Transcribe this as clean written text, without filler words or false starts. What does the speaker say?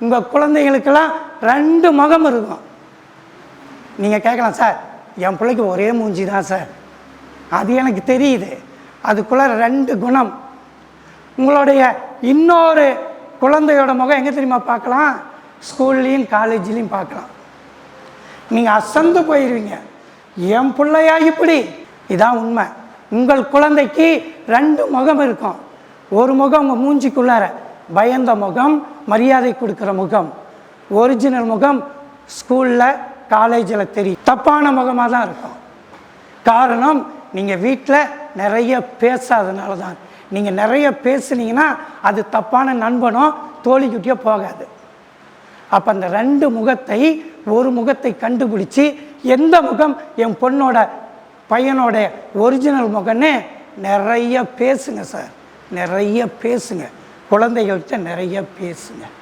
உங்கள் குழந்தைகளுக்கெல்லாம் 2 முகம் இருக்கும். நீங்கள் கேட்கலாம், சார் என் பிள்ளைக்கு ஒரே மூஞ்சி தான் சார். அது எனக்கு தெரியுது. அதுக்குள்ளே 2 குணம். உங்களுடைய இன்னொரு குழந்தையோட முகம் எங்கே தெரியுமா பார்க்கலாம்? ஸ்கூல்லையும் காலேஜ்லேயும் பார்க்கலாம். நீங்கள் அசந்து போயிடுவீங்க, என் பிள்ளையா இப்படி. இதான் உண்மை. உங்கள் குழந்தைக்கு 2 முகம் இருக்கும். ஒரு முகம் உங்கள் மூஞ்சிக்குள்ளார பயந்த முகம், மரியாதை கொடுக்குற முகம். ஒரிஜினல் முகம் ஸ்கூலில் காலேஜில் தெரியும், தப்பான முகமாக தான் இருக்கும். காரணம், நீங்கள் வீட்டில் நிறைய பேசாதனால தான். நீங்கள் நிறைய பேசுனீங்கன்னா அது தப்பான நண்பனோ தோழிக்கிட்டேயோ போகாது. அப்போ அந்த 2 முகத்தை, ஒரு முகத்தை கண்டுபிடிச்சி எந்த முகம் என் பொண்ணோட பையனோட ஒரிஜினல் முகன்னு நிறைய பேசுங்க சார். நிறைய பேசுங்க, குழந்தைகள்கிட்ட நிறைய பேசுங்க.